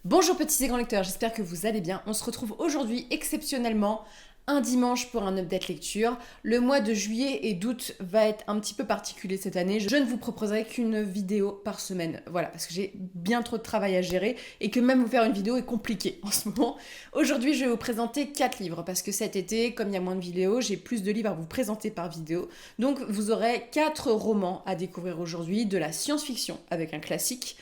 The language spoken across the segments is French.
Bonjour petits et grands lecteurs, j'espère que vous allez bien. On se retrouve aujourd'hui exceptionnellement un dimanche pour un update lecture. Le mois de juillet et d'août va être un petit peu particulier cette année. Je ne vous proposerai qu'une vidéo par semaine. Voilà, parce que j'ai bien trop de travail à gérer et que même vous faire une vidéo est compliqué en ce moment. Aujourd'hui, je vais vous présenter 4 livres parce que cet été, comme il y a moins de vidéos, j'ai plus de livres à vous présenter par vidéo. Donc vous aurez 4 romans à découvrir aujourd'hui, de la science-fiction avec un classique,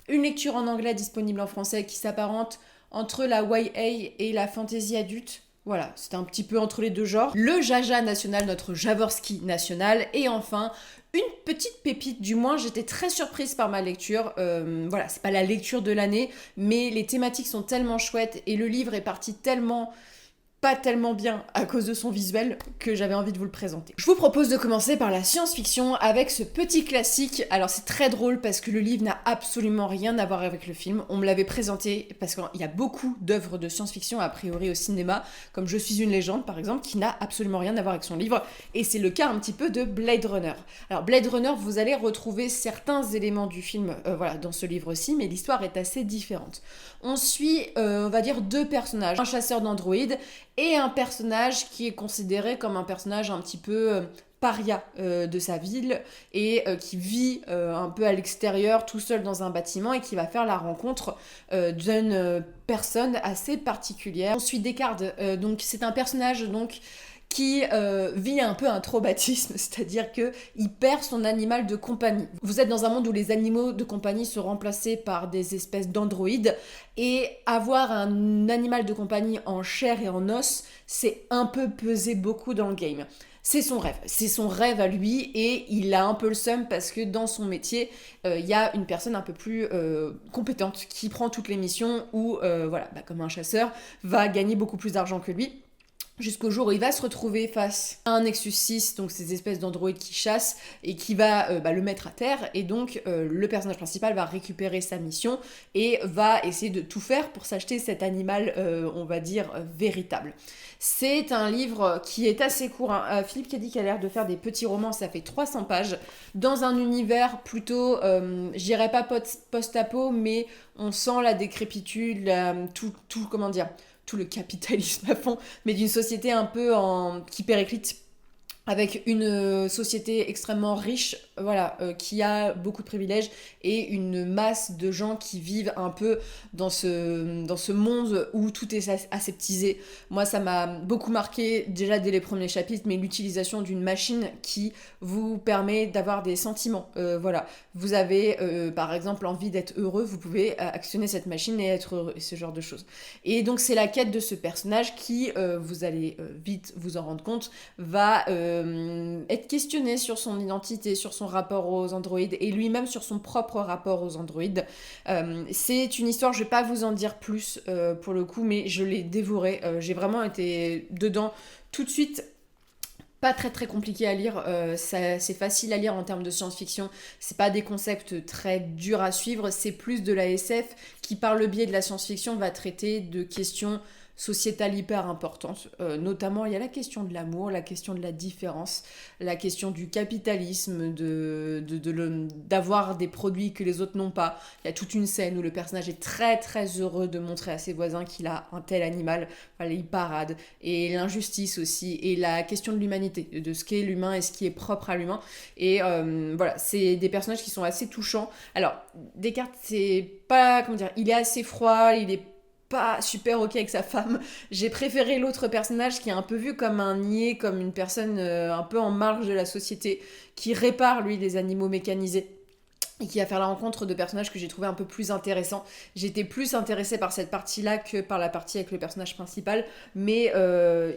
une lecture en anglais disponible en français qui s'apparente entre la YA et la fantasy adulte. Voilà, c'est un petit peu entre les deux genres. Le Jaja national, notre Jaworski national. Et enfin, une petite pépite, du moins j'étais très surprise par ma lecture. Voilà, c'est pas la lecture de l'année, mais les thématiques sont tellement chouettes et le livre est parti tellement pas tellement bien à cause de son visuel que j'avais envie de vous le présenter. Je vous propose de commencer par la science-fiction avec ce petit classique. Alors c'est très drôle parce que le livre n'a absolument rien à voir avec le film. On me l'avait présenté parce qu'il y a beaucoup d'œuvres de science-fiction a priori au cinéma, comme Je suis une légende par exemple, qui n'a absolument rien à voir avec son livre. Et c'est le cas un petit peu de Blade Runner. Alors Blade Runner, vous allez retrouver certains éléments du film voilà, dans ce livre-ci, mais l'histoire est assez différente. On suit, on va dire, deux personnages, un chasseur d'androïdes et un personnage qui est considéré comme un personnage un petit peu paria de sa ville et qui vit un peu à l'extérieur tout seul dans un bâtiment et qui va faire la rencontre d'une personne assez particulière. On suit Descartes, donc c'est un personnage donc qui vit un peu un traumatisme, c'est-à-dire qu'il perd son animal de compagnie. Vous êtes dans un monde où les animaux de compagnie sont remplacés par des espèces d'androïdes, et avoir un animal de compagnie en chair et en os, c'est un peu peser beaucoup dans le game. C'est son rêve à lui, et il a un peu le seum parce que dans son métier, il y a une personne un peu plus compétente qui prend toutes les missions où, voilà, comme un chasseur, va gagner beaucoup plus d'argent que lui. Jusqu'au jour où il va se retrouver face à un Nexus 6, donc ces espèces d'androïdes qui chassent, et qui va le mettre à terre. Et donc le personnage principal va récupérer sa mission et va essayer de tout faire pour s'acheter cet animal, on va dire, véritable. C'est un livre qui est assez court, hein. Philippe Cadic a l'air de faire des petits romans, ça fait 300 pages, dans un univers plutôt, je dirais pas post-apo, mais on sent la décrépitude, comment dire, tout le capitalisme à fond, mais d'une société un peu qui périclite, avec une société extrêmement riche, voilà, qui a beaucoup de privilèges, et une masse de gens qui vivent un peu dans ce monde où tout est aseptisé. Moi, ça m'a beaucoup marqué déjà dès les premiers chapitres, mais l'utilisation d'une machine qui vous permet d'avoir des sentiments. Voilà, vous avez par exemple envie d'être heureux, vous pouvez actionner cette machine et être heureux, et ce genre de choses. Et donc c'est la quête de ce personnage qui, vous allez vite vous en rendre compte, va être questionné sur son identité, sur son rapport aux androïdes, et lui-même sur son propre rapport aux androïdes. C'est une histoire, je vais pas vous en dire plus pour le coup, mais je l'ai dévorée. J'ai vraiment été dedans tout de suite. Pas très très compliqué à lire, c'est facile à lire en termes de science-fiction, c'est pas des concepts très durs à suivre, c'est plus de la SF qui par le biais de la science-fiction va traiter de questions sociétales hyper importantes. Notamment il y a la question de l'amour, la question de la différence, la question du capitalisme, d'avoir des produits que les autres n'ont pas. Il y a toute une scène où le personnage est très très heureux de montrer à ses voisins qu'il a un tel animal, voilà, il parade, et l'injustice aussi, et la question de l'humanité, de ce qu'est l'humain et ce qui est propre à l'humain. Et voilà, c'est des personnages qui sont assez touchants. Alors, Descartes, c'est pas, comment dire, il est assez froid, il est pas super ok avec sa femme. J'ai préféré l'autre personnage qui est un peu vu comme un niais, comme une personne un peu en marge de la société, qui répare lui les animaux mécanisés et qui va faire la rencontre de personnages que j'ai trouvé un peu plus intéressants. J'étais plus intéressée par cette partie-là que par la partie avec le personnage principal, mais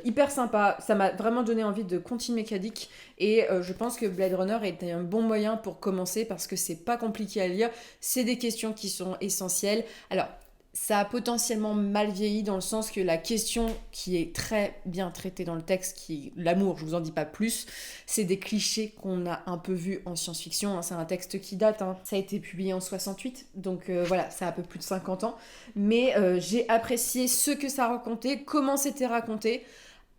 hyper sympa. Ça m'a vraiment donné envie de continuer Cadic, et je pense que Blade Runner était un bon moyen pour commencer parce que c'est pas compliqué à lire, c'est des questions qui sont essentielles. Alors, ça a potentiellement mal vieilli dans le sens que la question qui est très bien traitée dans le texte, qui est l'amour, je vous en dis pas plus, c'est des clichés qu'on a un peu vus en science-fiction, hein. C'est un texte qui date, hein. Ça a été publié en 68, donc voilà, ça a un peu plus de 50 ans, mais j'ai apprécié ce que ça racontait, comment c'était raconté.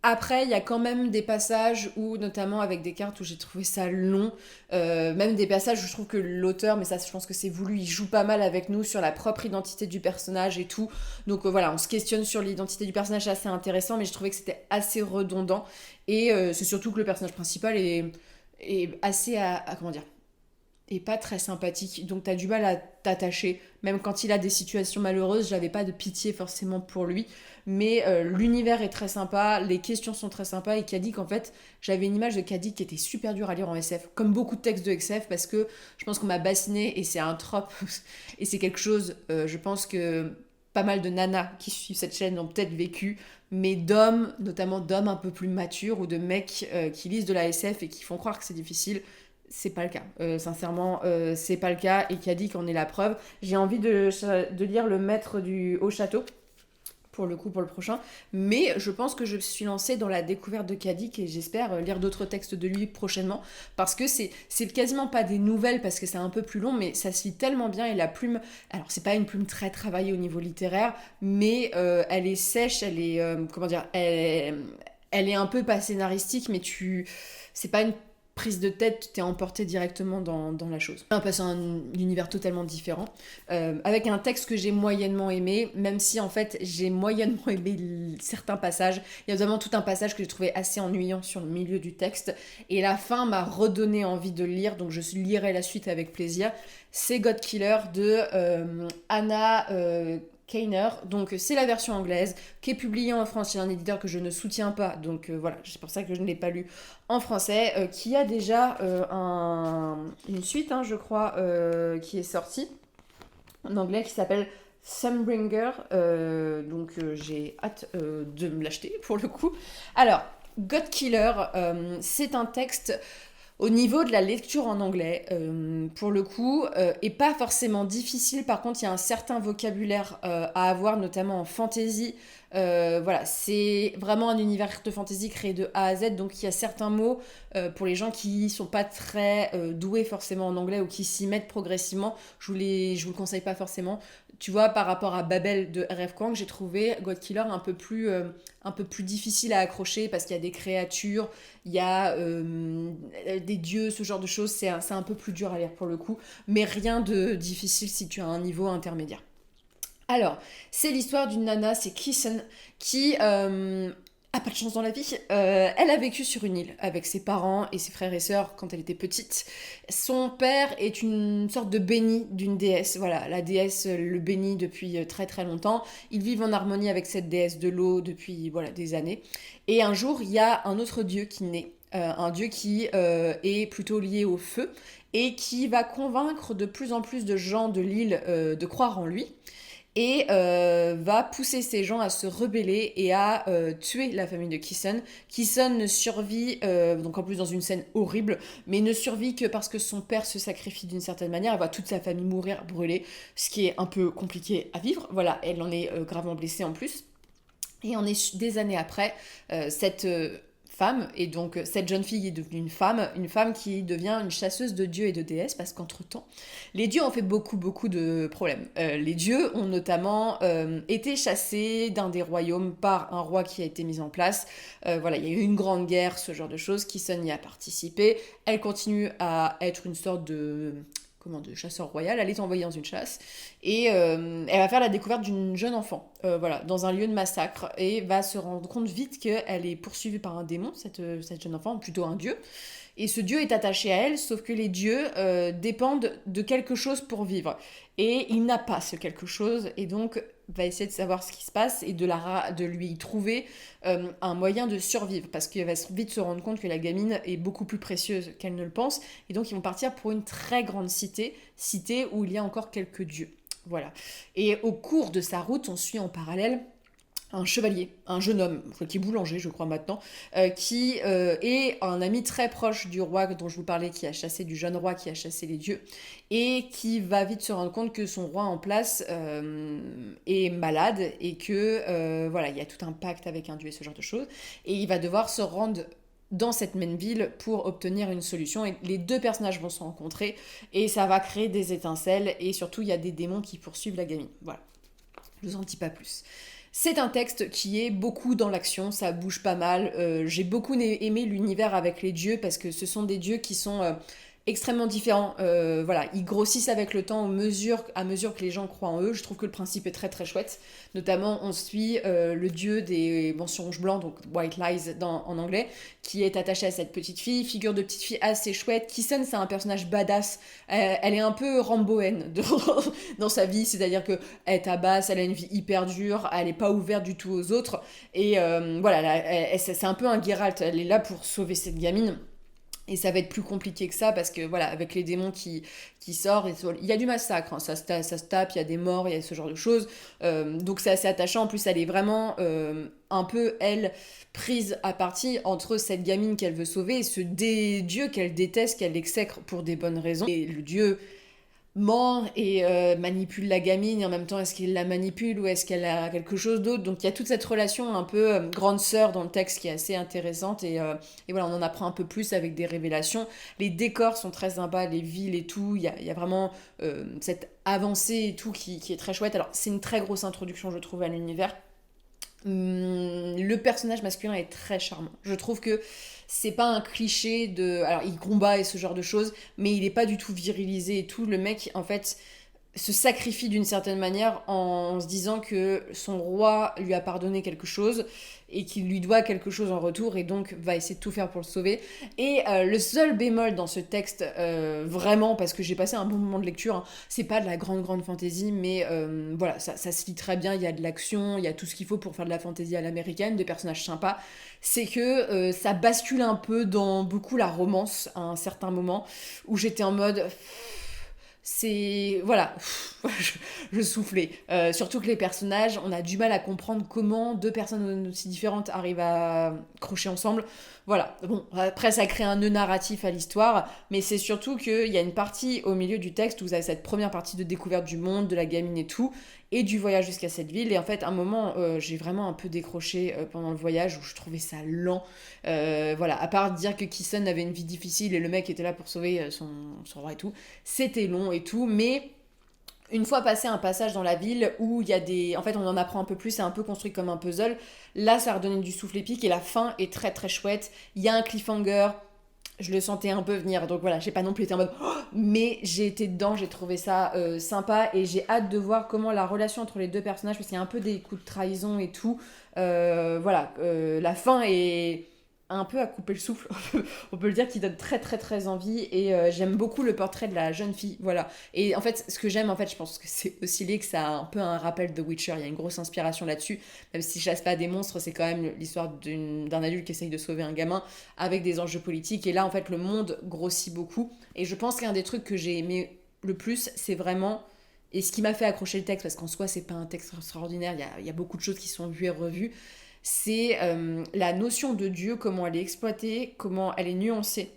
Après, il y a quand même des passages où, notamment avec des cartes où j'ai trouvé ça long, même des passages où je trouve que l'auteur, mais ça je pense que c'est voulu, il joue pas mal avec nous sur la propre identité du personnage et tout. Donc voilà, on se questionne sur l'identité du personnage, c'est assez intéressant, mais je trouvais que c'était assez redondant. Et c'est surtout que le personnage principal est assez comment dire, et pas très sympathique. Donc t'as du mal à t'attacher. Même quand il a des situations malheureuses, j'avais pas de pitié forcément pour lui. Mais l'univers est très sympa, les questions sont très sympas. Et Kadik, en fait, j'avais une image de Kadik qui était super dure à lire en SF. Comme beaucoup de textes de SF, parce que je pense qu'on m'a bassiné et c'est un trope. Et c'est quelque chose, je pense que pas mal de nanas qui suivent cette chaîne ont peut-être vécu, mais d'hommes, notamment d'hommes un peu plus matures ou de mecs qui lisent de la SF et qui font croire que c'est difficile, c'est pas le cas. Sincèrement, c'est pas le cas et Kadik en est la preuve. J'ai envie de lire Le Maître du Haut Château, pour le coup, pour le prochain. Mais je pense que je suis lancée dans la découverte de Kadik et j'espère lire d'autres textes de lui prochainement parce que c'est quasiment pas des nouvelles parce que c'est un peu plus long, mais ça se lit tellement bien et la plume, alors c'est pas une plume très travaillée au niveau littéraire, mais elle est sèche, elle est, comment dire, elle est un peu pas scénaristique, mais c'est pas une prise de tête, t'es emporté directement dans la chose. On passe à un univers totalement différent, avec un texte que j'ai moyennement aimé, même si en fait j'ai moyennement aimé certains passages. Il y a notamment tout un passage que j'ai trouvé assez ennuyant sur le milieu du texte, et la fin m'a redonné envie de le lire, donc je lirai la suite avec plaisir. C'est God Killer de Anna Kainer, donc c'est la version anglaise qui est publiée en France. Il y a un éditeur que je ne soutiens pas, donc voilà, c'est pour ça que je ne l'ai pas lu en français, qui a déjà une suite, je crois, qui est sortie en anglais, qui s'appelle Sunbringer, donc j'ai hâte de me l'acheter pour le coup. Alors, God Killer, c'est un texte au niveau de la lecture en anglais, pour le coup, est pas forcément difficile. Par contre, il y a un certain vocabulaire à avoir, notamment en fantasy. Voilà, c'est vraiment un univers de fantasy créé de A à Z. Donc, il y a certains mots pour les gens qui sont pas très doués forcément en anglais ou qui s'y mettent progressivement. Je vous le conseille pas forcément. Tu vois, par rapport à Babel de R.F. Kuang, j'ai trouvé God Killer un peu plus difficile à accrocher parce qu'il y a des créatures, il y a des dieux, ce genre de choses. C'est un peu plus dur à lire pour le coup, mais rien de difficile si tu as un niveau intermédiaire. Alors, c'est l'histoire d'une nana, c'est Kison, qui a pas de chance dans la vie. Elle a vécu sur une île avec ses parents et ses frères et sœurs quand elle était petite. Son père est une sorte de béni d'une déesse. Voilà, la déesse le bénit depuis très très longtemps. Ils vivent en harmonie avec cette déesse de l'eau depuis voilà, des années. Et un jour, il y a un autre dieu qui naît. Un dieu qui est plutôt lié au feu et qui va convaincre de plus en plus de gens de l'île de croire en lui et va pousser ces gens à se rebeller et à tuer la famille de Kison. Kison ne survit, donc en plus dans une scène horrible, mais ne survit que parce que son père se sacrifie d'une certaine manière. Elle voit toute sa famille mourir, brûler, ce qui est un peu compliqué à vivre. Voilà, elle en est gravement blessée en plus. Et on est des années après, cette femme, et donc cette jeune fille est devenue une femme qui devient une chasseuse de dieux et de déesses, parce qu'entre-temps, les dieux ont fait beaucoup de problèmes. Les dieux ont notamment été chassés d'un des royaumes par un roi qui a été mis en place. Voilà, il y a eu une grande guerre, ce genre de choses, Kison y a participé. Elle continue à être une sorte de chasseur royal, elle est envoyée dans une chasse et elle va faire la découverte d'une jeune enfant, voilà, dans un lieu de massacre et va se rendre compte vite qu'elle est poursuivie par un démon, cette jeune enfant, plutôt un dieu. Et ce dieu est attaché à elle, sauf que les dieux dépendent de quelque chose pour vivre. Et il n'a pas ce quelque chose, et donc va essayer de savoir ce qui se passe et de lui trouver un moyen de survivre. Parce qu'il va vite se rendre compte que la gamine est beaucoup plus précieuse qu'elle ne le pense. Et donc ils vont partir pour une très grande cité où il y a encore quelques dieux. Voilà. Et au cours de sa route, on suit en parallèle un chevalier, un jeune homme, qui est boulanger je crois maintenant, qui est un ami très proche du roi dont je vous parlais, du jeune roi qui a chassé les dieux, et qui va vite se rendre compte que son roi en place est malade, et que voilà, il y a tout un pacte avec un dieu et ce genre de choses, et il va devoir se rendre dans cette même ville pour obtenir une solution, et les deux personnages vont se rencontrer, et ça va créer des étincelles, et surtout il y a des démons qui poursuivent la gamine. Voilà, je vous en dis pas plus. C'est un texte qui est beaucoup dans l'action, ça bouge pas mal. J'ai beaucoup aimé l'univers avec les dieux parce que ce sont des dieux qui sont extrêmement différents. Voilà, ils grossissent avec le temps à mesure que les gens croient en eux. Je trouve que le principe est très très chouette. Notamment, on suit le dieu des mensonges blancs, donc White Lies en anglais, qui est attaché à cette petite fille, figure de petite fille assez chouette. Kison, c'est un personnage badass. Elle est un peu Ramboenne dans sa vie, c'est-à-dire que elle tabasse, elle a une vie hyper dure, elle est pas ouverte du tout aux autres. Et voilà, c'est un peu un Geralt. Elle est là pour sauver cette gamine. Et ça va être plus compliqué que ça parce que voilà, avec les démons qui sortent, il y a du massacre, hein, ça se tape, il y a des morts, il y a ce genre de choses. Donc c'est assez attachant. En plus, elle est vraiment un peu, elle, prise à partie entre cette gamine qu'elle veut sauver et ce dieu qu'elle déteste, qu'elle exècre pour des bonnes raisons. Et le dieu ment et manipule la gamine et en même temps est-ce qu'il la manipule ou est-ce qu'elle a quelque chose d'autre, donc il y a toute cette relation un peu grande sœur dans le texte qui est assez intéressante et voilà, on en apprend un peu plus avec des révélations. Les décors sont très sympas, les villes et tout, il y a vraiment cette avancée et tout qui est très chouette. Alors c'est une très grosse introduction je trouve à l'univers. Le personnage masculin est très charmant. Je trouve que c'est pas un cliché de. Alors, il combat et ce genre de choses, mais il est pas du tout virilisé et tout. Le mec, en fait, se sacrifie d'une certaine manière en se disant que son roi lui a pardonné quelque chose et qu'il lui doit quelque chose en retour et donc va essayer de tout faire pour le sauver. Et le seul bémol dans ce texte, vraiment, parce que j'ai passé un bon moment de lecture, hein, c'est pas de la grande fantaisie, mais voilà, ça se lit très bien, il y a de l'action, il y a tout ce qu'il faut pour faire de la fantaisie à l'américaine, des personnages sympas. C'est que ça bascule un peu dans beaucoup la romance à un certain moment, où j'étais en mode c'est voilà je soufflais. Surtout que les personnages, on a du mal à comprendre comment deux personnes aussi différentes arrivent à crocher ensemble. Voilà, bon, après ça crée un nœud narratif à l'histoire, mais c'est surtout qu'il y a une partie au milieu du texte où vous avez cette première partie de découverte du monde, de la gamine et tout, et du voyage jusqu'à cette ville. Et en fait, à un moment, j'ai vraiment un peu décroché pendant le voyage où je trouvais ça lent. Voilà, à part dire que Kison avait une vie difficile et le mec était là pour sauver son roi et tout, c'était long et tout, mais une fois passé un passage dans la ville où il y a des. En fait, on en apprend un peu plus, c'est un peu construit comme un puzzle. Là, ça a redonné du souffle épique et la fin est très très chouette. Il y a un cliffhanger, je le sentais un peu venir, donc voilà, j'ai pas non plus été en mode. Oh, mais j'ai été dedans, j'ai trouvé ça sympa et j'ai hâte de voir comment la relation entre les deux personnages, parce qu'il y a un peu des coups de trahison et tout. Voilà, la fin est un peu à couper le souffle, on peut le dire, qui donne très très très envie et j'aime beaucoup le portrait de la jeune fille, voilà. Et en fait, ce que j'aime, en fait, je pense que c'est aussi lié que ça a un peu un rappel de Witcher, il y a une grosse inspiration là-dessus, même si je chasse pas des monstres, c'est quand même l'histoire d'un adulte qui essaye de sauver un gamin avec des enjeux politiques et là, en fait, le monde grossit beaucoup et je pense qu'un des trucs que j'ai aimé le plus, c'est vraiment et ce qui m'a fait accrocher le texte, parce qu'en soi, c'est pas un texte extraordinaire, il y a beaucoup de choses qui sont vues et revues, c'est la notion de Dieu, comment elle est exploitée, comment elle est nuancée.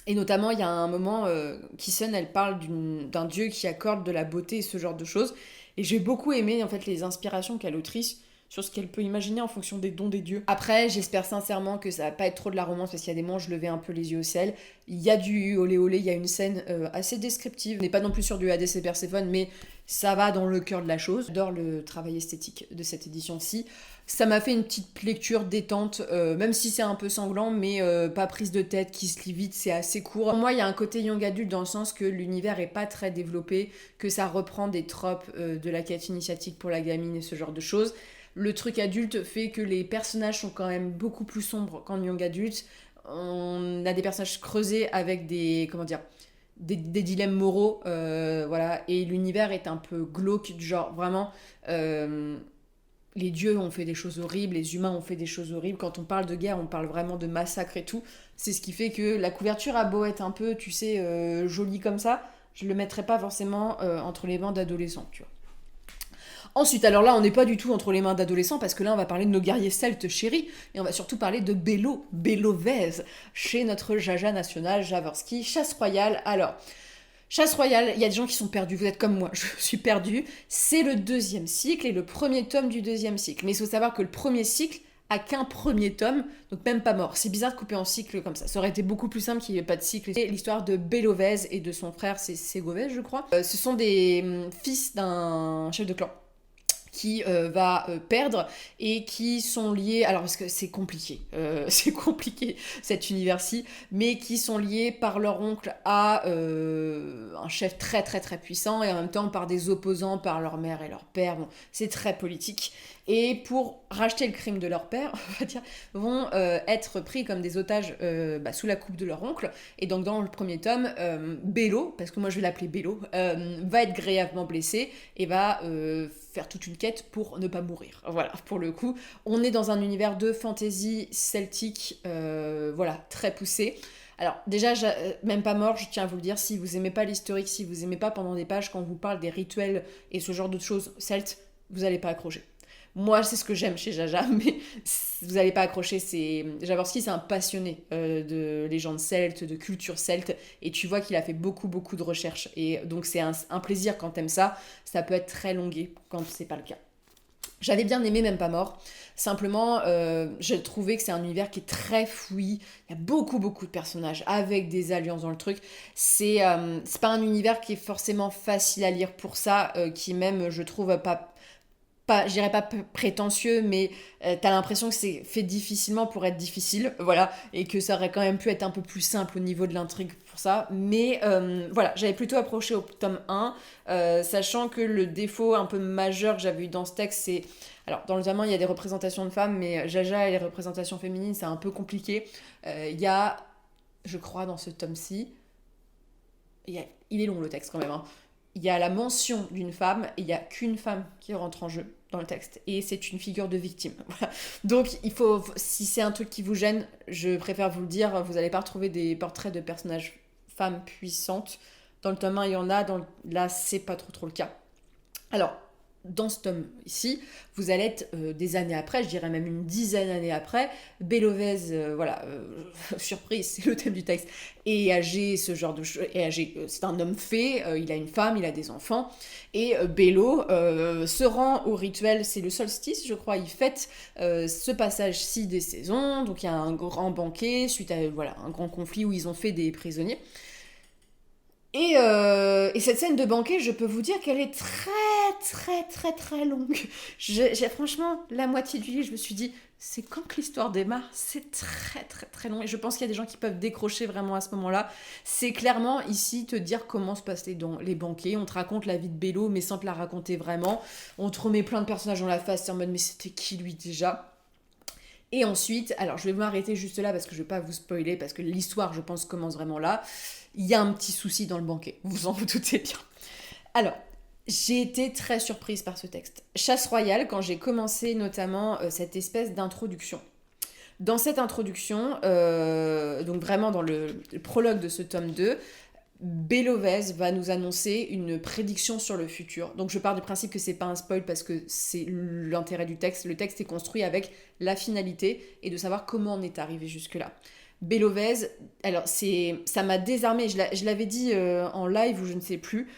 Et notamment, il y a un moment, Kison, elle parle d'un Dieu qui accorde de la beauté et ce genre de choses. Et j'ai beaucoup aimé en fait les inspirations qu'a l'autrice sur ce qu'elle peut imaginer en fonction des dons des dieux. Après, j'espère sincèrement que ça va pas être trop de la romance parce qu'il y a des moments, je levais un peu les yeux au ciel. Il y a du olé olé, il y a une scène assez descriptive. On n'est pas non plus sur du Hades et Perséphone, mais ça va dans le cœur de la chose. J'adore le travail esthétique de cette édition-ci. Ça m'a fait une petite lecture détente, même si c'est un peu sanglant, mais pas prise de tête, qui se lit vite, c'est assez court. Pour moi, il y a un côté young adulte dans le sens que l'univers est pas très développé, que ça reprend des tropes de la quête initiatique pour la gamine et ce genre de choses. Le truc adulte fait que les personnages sont quand même beaucoup plus sombres qu'en young adulte. On a des personnages creusés avec des, comment dire, des dilemmes moraux, voilà, et l'univers est un peu glauque, du genre vraiment... les dieux ont fait des choses horribles, les humains ont fait des choses horribles. Quand on parle de guerre, on parle vraiment de massacre et tout. C'est ce qui fait que la couverture a beau être un peu, tu sais, jolie comme ça, je le mettrais pas forcément entre les mains d'adolescents, tu vois. Ensuite, alors là, on n'est pas du tout entre les mains d'adolescents, parce que là, on va parler de nos guerriers celtes chéris, et on va surtout parler de Belovez, chez notre Jaja national Jaworski, Chasse Royale. Alors... Chasse Royale, il y a des gens qui sont perdus, vous êtes comme moi, je suis perdue. C'est le 2e cycle et le premier tome du 2e cycle. Mais il faut savoir que le premier cycle a qu'un premier tome, donc même pas mort. C'est bizarre de couper en cycle comme ça. Ça aurait été beaucoup plus simple qu'il n'y ait pas de cycle. C'est l'histoire de Belovez et de son frère, c'est Ségovez, je crois. Ce sont des fils d'un chef de clan qui va perdre et qui sont liés, alors parce que c'est compliqué cet univers-ci, mais qui sont liés par leur oncle à un chef très très très puissant et en même temps par des opposants, par leur mère et leur père. Bon, c'est très politique. Et pour racheter le crime de leur père, on va dire, vont être pris comme des otages sous la coupe de leur oncle. Et donc dans le premier tome, Bello, parce que moi je vais l'appeler Bello, va être grièvement blessé et va faire toute une quête pour ne pas mourir. Voilà, pour le coup, on est dans un univers de fantasy celtique, très poussé. Alors déjà, même pas mort, je tiens à vous le dire, si vous aimez pas l'historique, si vous aimez pas pendant des pages quand on vous parle des rituels et ce genre de choses celtes, vous allez pas accrocher. Moi, c'est ce que j'aime chez Jaja, mais vous n'allez pas accrocher. Jaworski, c'est un passionné de légendes celtes, de culture celte, et tu vois qu'il a fait beaucoup, beaucoup de recherches. Et donc, c'est un plaisir quand t'aimes ça. Ça peut être très longué quand c'est pas le cas. J'avais bien aimé Même pas mort. Simplement, j'ai trouvé que c'est un univers qui est très fouillis. Il y a beaucoup, beaucoup de personnages avec des alliances dans le truc. C'est pas un univers qui est forcément facile à lire pour ça, qui même, je trouve, je dirais pas prétentieux, mais t'as l'impression que c'est fait difficilement pour être difficile, voilà, et que ça aurait quand même pu être un peu plus simple au niveau de l'intrigue pour ça, mais j'avais plutôt approché au tome 1, sachant que le défaut un peu majeur que j'avais eu dans ce texte, c'est... Alors, dans le tome 1, il y a des représentations de femmes, mais Jaja et les représentations féminines, c'est un peu compliqué. Il y a, je crois, dans ce tome-ci, il est long le texte quand même, hein. Il y a la mention d'une femme et il n'y a qu'une femme qui rentre en jeu dans le texte. Et c'est une figure de victime. Voilà. Donc, si c'est un truc qui vous gêne, je préfère vous le dire, vous n'allez pas retrouver des portraits de personnages femmes puissantes. Dans le tome 1, il y en a, là, c'est pas trop le cas. Alors, dans ce tome ici, vous allez être des années après, je dirais même une dizaine d'années après, Belovez, surprise, c'est le thème du texte, est âgé, c'est un homme fait, il a une femme, il a des enfants, et Bello se rend au rituel, c'est le solstice, je crois, il fête ce passage-ci des saisons, donc il y a un grand banquet, suite à un grand conflit où ils ont fait des prisonniers. Et cette scène de banquet, je peux vous dire qu'elle est très très très très longue. J'ai franchement, la moitié du livre, je me suis dit, c'est quand que l'histoire démarre? C'est très très très long. Et je pense qu'il y a des gens qui peuvent décrocher vraiment à ce moment-là. C'est clairement ici te dire comment se passent les banquets. On te raconte la vie de Bello, mais sans te la raconter vraiment. On te remet plein de personnages dans la face, c'est en mode, mais c'était qui lui déjà? Et ensuite, alors je vais m'arrêter juste là parce que je ne vais pas vous spoiler, parce que l'histoire, je pense, commence vraiment là. Il y a un petit souci dans le banquet, vous en doutez bien. Alors, j'ai été très surprise par ce texte. Chasse royale, quand j'ai commencé notamment cette espèce d'introduction. Dans cette introduction, donc vraiment dans le prologue de ce tome 2, Belovez va nous annoncer une prédiction sur le futur. Donc je pars du principe que c'est pas un spoil parce que c'est l'intérêt du texte. Le texte est construit avec la finalité et de savoir comment on est arrivé jusque-là. Belovez, alors ça m'a désarmée, je l'avais dit en live ou je ne sais plus,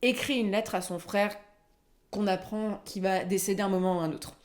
écrit une lettre à son frère qu'on apprend qu'il va décéder un moment ou un autre.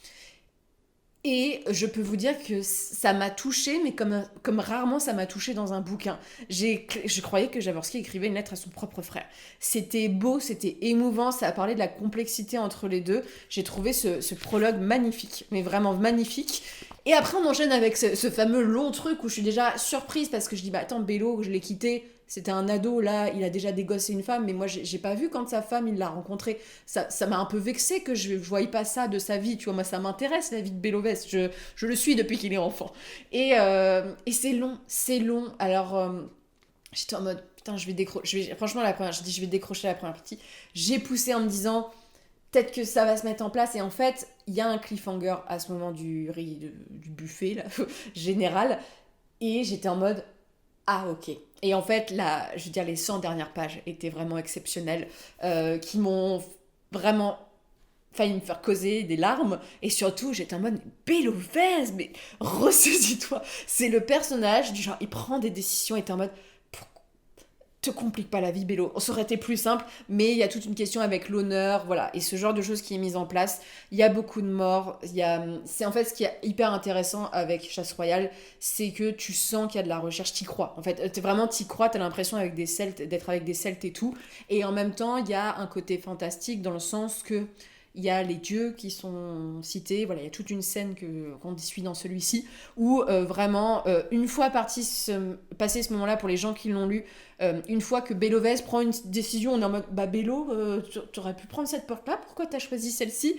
Et je peux vous dire que ça m'a touchée, mais comme rarement ça m'a touchée dans un bouquin. Je croyais que Jaworski écrivait une lettre à son propre frère. C'était beau, c'était émouvant, ça a parlé de la complexité entre les deux. J'ai trouvé ce prologue magnifique, mais vraiment magnifique. Et après on enchaîne avec ce fameux long truc où je suis déjà surprise parce que je dis, bah attends, Bello, je l'ai quitté, c'était un ado, là, il a déjà dégossé une femme, mais moi, j'ai pas vu quand sa femme, il l'a rencontrée. Ça m'a un peu vexée que je voyais pas ça de sa vie, tu vois. Moi, ça m'intéresse, la vie de Belovez. Je le suis depuis qu'il est enfant. Et c'est long. Alors, j'étais en mode, putain, franchement, je vais décrocher la première partie. J'ai poussé en me disant, peut-être que ça va se mettre en place. Et en fait, il y a un cliffhanger à ce moment du buffet, là, général. Et j'étais en mode, ah, ok. Et en fait, là, je veux dire, les 100 dernières pages étaient vraiment exceptionnelles, qui m'ont vraiment failli me faire causer des larmes. Et surtout, j'étais en mode, Belovez, mais ressaisis-toi. C'est le personnage du genre, il prend des décisions et t'es en mode, te complique pas la vie, Bello. Ça aurait été plus simple, mais il y a toute une question avec l'honneur, voilà, et ce genre de choses qui est mise en place. Il y a beaucoup de morts. C'est en fait ce qui est hyper intéressant avec Chasse Royale, c'est que tu sens qu'il y a de la recherche, t'y crois. En fait, t'y crois, t'as l'impression d'être avec des Celtes et tout, et en même temps, il y a un côté fantastique dans le sens que il y a les dieux qui sont cités, voilà, il y a toute une scène qu'on suit dans celui-ci, où vraiment, une fois passé ce moment-là pour les gens qui l'ont lu, une fois que Bélovès prend une décision, on est en mode, bah Bélo, t'aurais pu prendre cette porte-là, pourquoi t'as choisi celle-ci?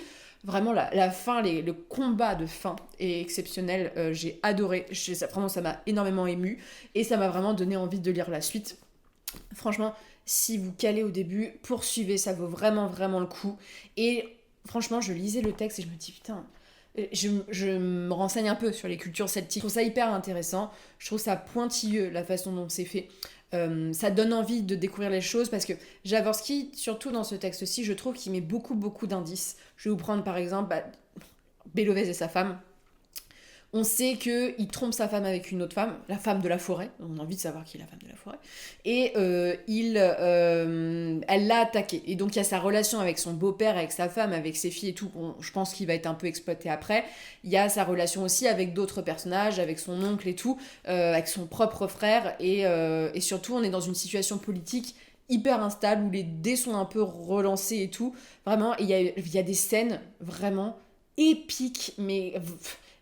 Vraiment, la fin, le combat de fin est exceptionnel. J'ai adoré. Vraiment, ça m'a énormément ému. Et ça m'a vraiment donné envie de lire la suite. Franchement, si vous calez au début, poursuivez. Ça vaut vraiment, vraiment le coup. Et franchement, je lisais le texte et je me dis, putain, je me renseigne un peu sur les cultures celtiques. Je trouve ça hyper intéressant. Je trouve ça pointilleux, la façon dont c'est fait. Ça donne envie de découvrir les choses parce que Jaworski, surtout dans ce texte-ci, je trouve qu'il met beaucoup, beaucoup d'indices. Je vais vous prendre par exemple Bélovès et sa femme. On sait qu'il trompe sa femme avec une autre femme, la femme de la forêt. On a envie de savoir qui est la femme de la forêt. Et elle l'a attaqué. Et donc il y a sa relation avec son beau-père, avec sa femme, avec ses filles et tout. Je pense qu'il va être un peu exploité après. Il y a sa relation aussi avec d'autres personnages, avec son oncle et tout, avec son propre frère. Et surtout, on est dans une situation politique hyper instable où les dés sont un peu relancés et tout. Vraiment, il y a des scènes vraiment épiques, mais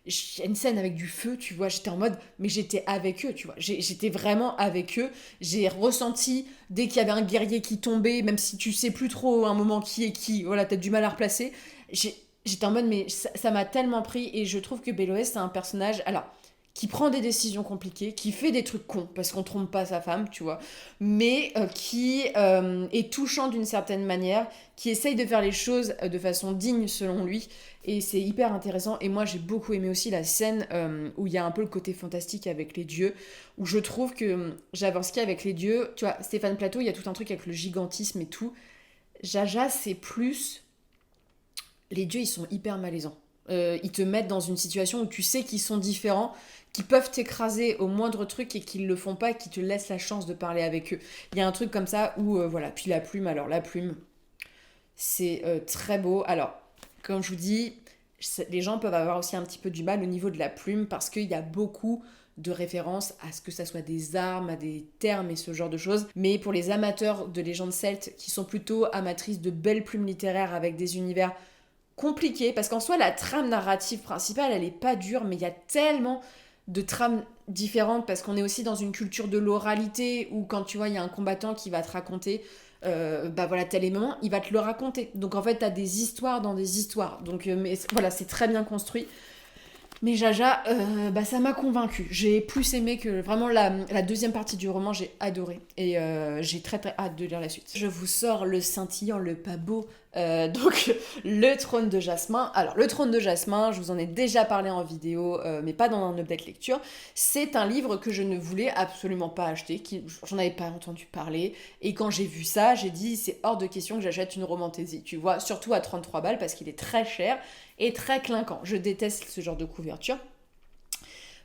il y a une scène avec du feu, tu vois, j'étais en mode, mais j'étais avec eux, tu vois, j'étais vraiment avec eux, j'ai ressenti, dès qu'il y avait un guerrier qui tombait, même si tu sais plus trop à un moment qui est qui, voilà, t'as du mal à replacer, j'étais en mode, mais ça m'a tellement pris, et je trouve que Béloès, c'est un personnage, alors, qui prend des décisions compliquées, qui fait des trucs cons, parce qu'on trompe pas sa femme, tu vois, mais qui est touchant d'une certaine manière, qui essaye de faire les choses de façon digne selon lui, et c'est hyper intéressant. Et moi, j'ai beaucoup aimé aussi la scène où il y a un peu le côté fantastique avec les dieux, où je trouve que Jaworski avec les dieux, tu vois, Stéphane Plateau, il y a tout un truc avec le gigantisme et tout. Jaja, c'est plus... Les dieux, ils sont hyper malaisants. Ils te mettent dans une situation où tu sais qu'ils sont différents, qu'ils peuvent t'écraser au moindre truc et qu'ils le font pas et qu'ils te laissent la chance de parler avec eux. Il y a un truc comme ça où, voilà. Puis la plume, alors la plume, c'est très beau. Alors, comme je vous dis, les gens peuvent avoir aussi un petit peu du mal au niveau de la plume parce qu'il y a beaucoup de références à ce que ça soit des armes, à des termes et ce genre de choses. Mais pour les amateurs de légendes celtes qui sont plutôt amatrices de belles plumes littéraires avec des univers compliqués, parce qu'en soi la trame narrative principale elle est pas dure, mais il y a tellement de trames différentes parce qu'on est aussi dans une culture de l'oralité où quand tu vois il y a un combattant qui va te raconter bah voilà tel élément, il va te le raconter. Donc en fait t'as des histoires dans des histoires. Donc mais voilà, c'est très bien construit. Mais Jaja, bah ça m'a convaincue. J'ai plus aimé que vraiment la deuxième partie du roman, j'ai adoré. Et j'ai très très hâte de lire la suite. Je vous sors le scintillant, le pas beau. Donc, le trône de Jasmin. Alors, le trône de Jasmin, je vous en ai déjà parlé en vidéo, mais pas dans un update lecture. C'est un livre que je ne voulais absolument pas acheter, j'en avais pas entendu parler. Et quand j'ai vu ça, j'ai dit, c'est hors de question que j'achète une romantaisie, tu vois, surtout à 33 balles parce qu'il est très cher et très clinquant. Je déteste ce genre de couverture.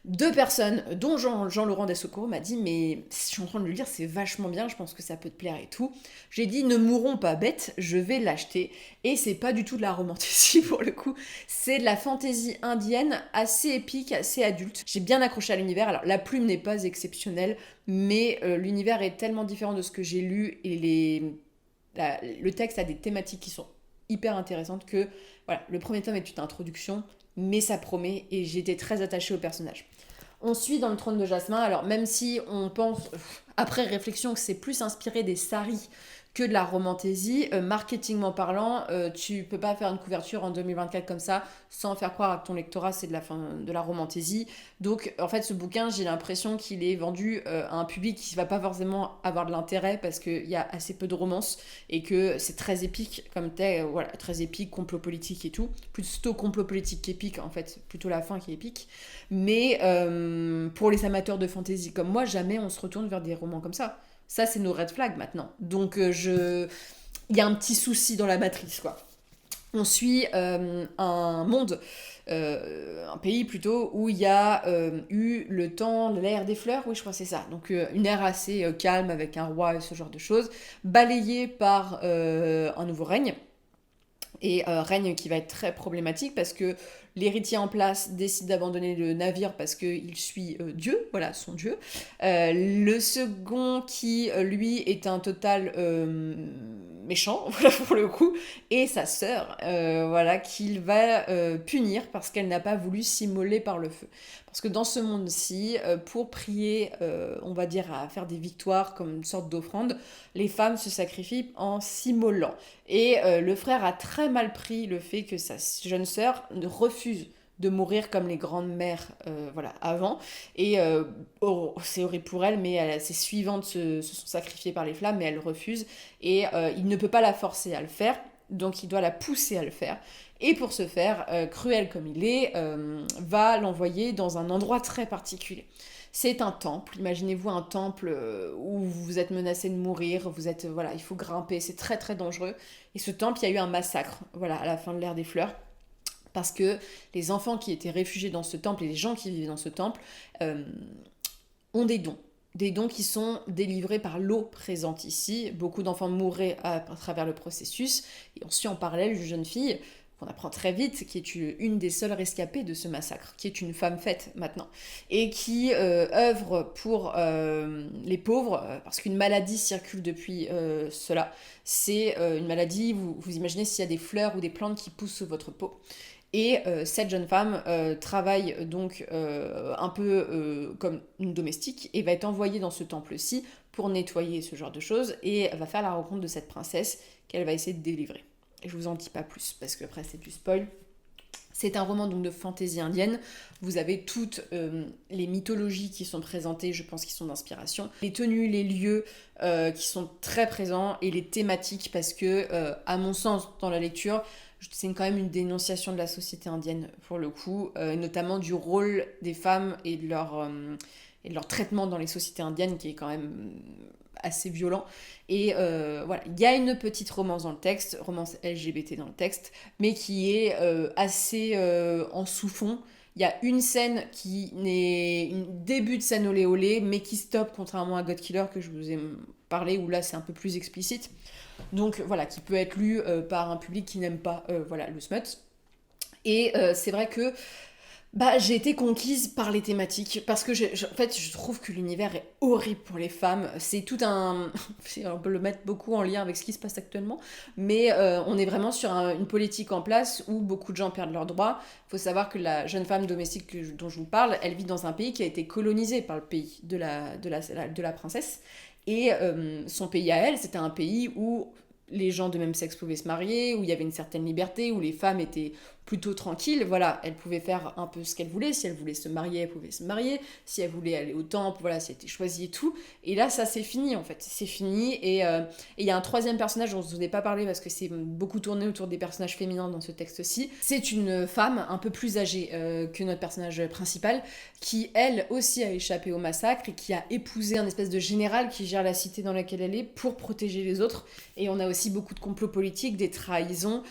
Deux personnes, dont Jean-Laurent Dessoco, m'a dit mais je suis en train de le lire, c'est vachement bien, je pense que ça peut te plaire et tout. J'ai dit ne mourons pas bêtes, je vais l'acheter. Et c'est pas du tout de la romantésie pour le coup, c'est de la fantaisie indienne assez épique, assez adulte. J'ai bien accroché à l'univers, alors la plume n'est pas exceptionnelle, mais l'univers est tellement différent de ce que j'ai lu et le texte a des thématiques qui sont hyper intéressantes que voilà, le premier tome est une introduction, mais ça promet et j'étais très attachée au personnage. On suit dans le trône de Jasmin, alors même si on pense, après réflexion, que c'est plus inspiré des saris que de la romantaisie, marketingment parlant, tu peux pas faire une couverture en 2024 comme ça sans faire croire à ton lectorat c'est de la romantaisie. Donc en fait ce bouquin j'ai l'impression qu'il est vendu à un public qui va pas forcément avoir de l'intérêt parce qu'il y a assez peu de romance et que c'est très épique comme voilà, très épique, complot politique et tout. Plutôt complot politique qu'épique en fait, plutôt la fin qui est épique. Mais pour les amateurs de fantasy comme moi, jamais on se retourne vers des romans comme ça. Ça, c'est nos red flags maintenant. Donc, il y a un petit souci dans la matrice, quoi. On suit un monde, un pays plutôt, où il y a eu le temps, l'ère des fleurs, oui, je crois que c'est ça. Donc, une ère assez calme avec un roi et ce genre de choses, balayée par un nouveau règne. Et règne qui va être très problématique parce que l'héritier en place décide d'abandonner le navire parce qu'il suit Dieu, voilà, son Dieu. Le second qui, lui, est un total méchant, voilà, pour le coup, et sa sœur, voilà, qu'il va punir parce qu'elle n'a pas voulu s'immoler par le feu. Parce que dans ce monde-ci, pour prier, on va dire, à faire des victoires comme une sorte d'offrande, les femmes se sacrifient en s'immolant. Et le frère a très mal pris le fait que sa jeune sœur refuse de mourir comme les grandes mères voilà, avant. Et c'est horrible pour elle, mais ses suivantes se sont sacrifiées par les flammes, mais elle refuse. Et il ne peut pas la forcer à le faire, donc il doit la pousser à le faire. Et pour ce faire, cruel comme il est, va l'envoyer dans un endroit très particulier. C'est un temple, imaginez-vous un temple où vous êtes menacé de mourir, vous êtes, voilà, il faut grimper, c'est très très dangereux. Et ce temple, il y a eu un massacre, voilà, à la fin de l'ère des fleurs. Parce que les enfants qui étaient réfugiés dans ce temple et les gens qui vivaient dans ce temple ont des dons. Des dons qui sont délivrés par l'eau présente ici. Beaucoup d'enfants mouraient à travers le processus. Et on suit en parallèle une jeune fille qu'on apprend très vite, qui est une des seules rescapées de ce massacre, qui est une femme faite maintenant, et qui œuvre pour les pauvres, parce qu'une maladie circule depuis cela. C'est une maladie, vous imaginez s'il y a des fleurs ou des plantes qui poussent sous votre peau. Et cette jeune femme travaille donc un peu comme une domestique et va être envoyée dans ce temple-ci pour nettoyer ce genre de choses et va faire la rencontre de cette princesse qu'elle va essayer de délivrer. Et je vous en dis pas plus parce que après c'est du spoil. C'est un roman donc de fantaisie indienne. Vous avez toutes les mythologies qui sont présentées, je pense, qui sont d'inspiration. Les tenues, les lieux qui sont très présents et les thématiques parce que, à mon sens, dans la lecture, c'est quand même une dénonciation de la société indienne pour le coup, notamment du rôle des femmes et de leur traitement dans les sociétés indiennes qui est quand même assez violent. Et voilà, il y a une petite romance dans le texte, romance LGBT dans le texte, mais qui est assez en sous-fond. Il y a une scène qui n'est un début de scène olé olé, mais qui stoppe, contrairement à God Killer que je vous ai parlé, où là c'est un peu plus explicite. Donc voilà, qui peut être lu par un public qui n'aime pas voilà, le smut. Et c'est vrai que j'ai été conquise par les thématiques parce que en fait je trouve que l'univers est horrible pour les femmes. C'est tout un... on peut le mettre beaucoup en lien avec ce qui se passe actuellement, mais on est vraiment sur une politique en place où beaucoup de gens perdent leurs droits. Il faut savoir que la jeune femme domestique dont je vous parle, elle vit dans un pays qui a été colonisé par le pays de la princesse. Et son pays à elle, c'était un pays où les gens de même sexe pouvaient se marier, où il y avait une certaine liberté, où les femmes étaient plutôt tranquilles. Voilà, elles pouvaient faire un peu ce qu'elles voulaient. Si elles voulaient se marier, elles pouvaient se marier. Si elles voulaient aller au temple, voilà, si elles étaient choisies et tout. Et là, ça, c'est fini, en fait. C'est fini. Et il y a un troisième personnage dont je ne vous ai pas parlé parce que c'est beaucoup tourné autour des personnages féminins dans ce texte-ci. C'est une femme un peu plus âgée que notre personnage principal, qui, elle aussi, a échappé au massacre et qui a épousé un espèce de général qui gère la cité dans laquelle elle est pour protéger les autres. Et on a aussi beaucoup de complots politiques, des trahisons,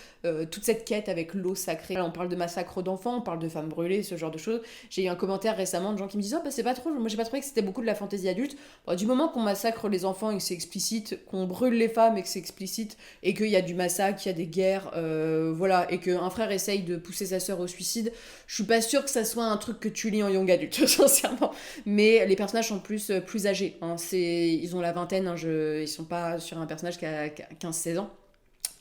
toute cette quête avec l'eau sacrée. Là, on parle de massacre d'enfants, on parle de femmes brûlées, ce genre de choses. J'ai eu un commentaire récemment de gens qui me disent « Oh, bah c'est pas trop, moi j'ai pas trouvé que c'était beaucoup de la fantaisie adulte. » Du moment qu'on massacre les enfants et que c'est explicite, qu'on brûle les femmes et que c'est explicite, et qu'il y a du massacre, qu'il y a des guerres, voilà, et qu'un frère essaye de pousser sa sœur au suicide, je suis pas sûre que ça soit un truc que tu lis en young adulte, sincèrement. Mais les personnages sont plus âgés, hein. Ils ont la vingtaine, hein, ils sont pas sur un personnage qui a 15-16 ans.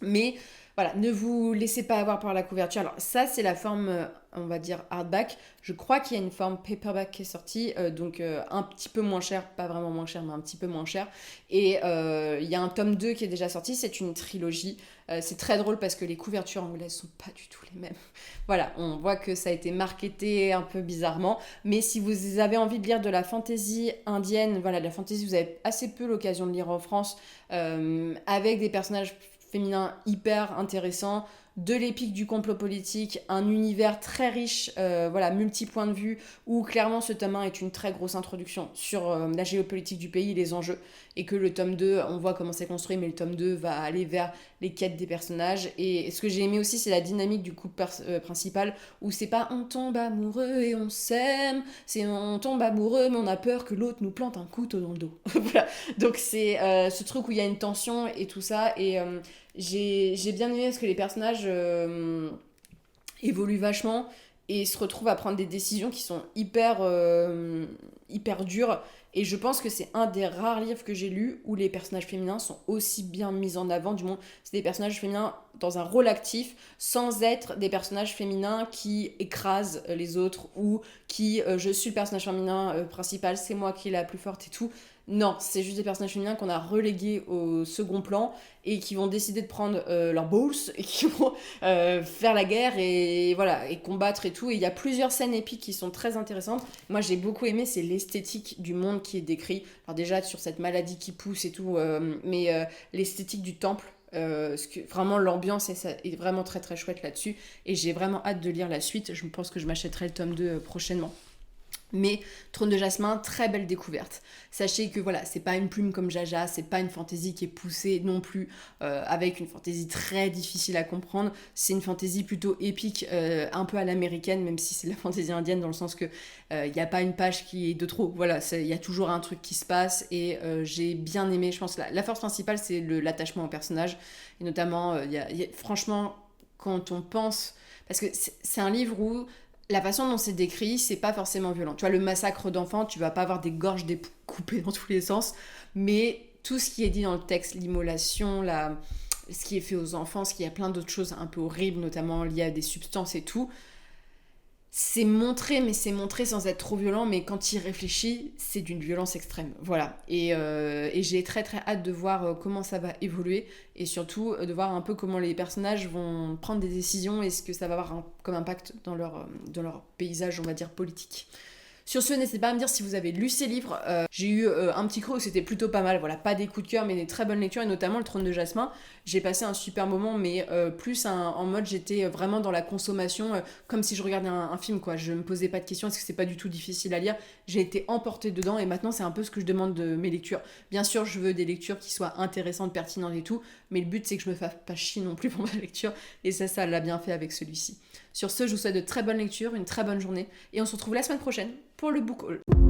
Mais voilà, ne vous laissez pas avoir par la couverture. Alors ça, c'est la forme, on va dire, hardback. Je crois qu'il y a une forme paperback qui est sortie, donc un petit peu moins cher, pas vraiment moins cher, mais un petit peu moins cher. Et il y a un tome 2 qui est déjà sorti, c'est une trilogie. C'est très drôle parce que les couvertures anglaises sont pas du tout les mêmes. Voilà, on voit que ça a été marketé un peu bizarrement. Mais si vous avez envie de lire de la fantaisie indienne, voilà, de la fantaisie, vous avez assez peu l'occasion de lire en France, avec des personnages féminin hyper intéressant, de l'épique du complot politique, un univers très riche, voilà, multi-points de vue, où clairement ce tome 1 est une très grosse introduction sur la géopolitique du pays, les enjeux, et que le tome 2, on voit comment c'est construit, mais le tome 2 va aller vers les quêtes des personnages. Et ce que j'ai aimé aussi, c'est la dynamique du couple principal, où c'est pas on tombe amoureux et on s'aime, c'est on tombe amoureux mais on a peur que l'autre nous plante un couteau dans le dos. Voilà. Donc c'est ce truc où il y a une tension et tout ça, et j'ai bien aimé parce que les personnages évoluent vachement. et se retrouvent à prendre des décisions qui sont hyper dures. Et je pense que c'est un des rares livres que j'ai lus où les personnages féminins sont aussi bien mis en avant. Du moins, c'est des personnages féminins dans un rôle actif, sans être des personnages féminins qui écrasent les autres ou qui je suis le personnage féminin principal, c'est moi qui est la plus forte et tout. Non, c'est juste des personnages féminins qu'on a relégués au second plan et qui vont décider de prendre leur balls et qui vont faire la guerre et voilà, et combattre et tout. Et il y a plusieurs scènes épiques qui sont très intéressantes. Moi, j'ai beaucoup aimé, c'est l'esthétique du monde qui est décrit. Alors déjà, sur cette maladie qui pousse et tout, mais l'esthétique du temple. Vraiment l'ambiance est vraiment très très chouette là-dessus et j'ai vraiment hâte de lire la suite. Je pense que je m'achèterai le tome 2 prochainement. Mais Trône de Jasmin, très belle découverte. Sachez que voilà, c'est pas une plume comme Jaja, c'est pas une fantaisie qui est poussée non plus, avec une fantaisie très difficile à comprendre. C'est une fantaisie plutôt épique, un peu à l'américaine, même si c'est la fantaisie indienne dans le sens que il n'y a pas une page qui est de trop. Voilà, il y a toujours un truc qui se passe et j'ai bien aimé. Je pense la force principale, c'est l'attachement au personnage. Et notamment, franchement, quand on pense... Parce que c'est un livre où la façon dont c'est décrit, c'est pas forcément violent. Tu vois, le massacre d'enfants, tu vas pas avoir des gorges découpées dans tous les sens, mais tout ce qui est dit dans le texte, l'immolation, ce qui est fait aux enfants, ce qu'il y a plein d'autres choses un peu horribles, notamment liées à des substances et tout, c'est montré, mais c'est montré sans être trop violent, mais quand il réfléchit, c'est d'une violence extrême. Voilà. Et j'ai très très hâte de voir comment ça va évoluer, et surtout de voir un peu comment les personnages vont prendre des décisions et ce que ça va avoir comme impact dans leur paysage, on va dire, politique. Sur ce, n'hésitez pas à me dire si vous avez lu ces livres. J'ai eu un petit creux où c'était plutôt pas mal, voilà, pas des coups de cœur, mais des très bonnes lectures, et notamment Le Trône de Jasmin. J'ai passé un super moment, mais plus en mode j'étais vraiment dans la consommation, comme si je regardais un film, quoi. Je me posais pas de questions, est-ce que c'est pas du tout difficile à lire. J'ai été emportée dedans, et maintenant c'est un peu ce que je demande de mes lectures. Bien sûr, je veux des lectures qui soient intéressantes, pertinentes et tout, mais le but c'est que je me fasse pas chier non plus pour ma lecture, et ça l'a bien fait avec celui-ci. Sur ce, je vous souhaite de très bonnes lectures, une très bonne journée, et on se retrouve la semaine prochaine pour le book haul.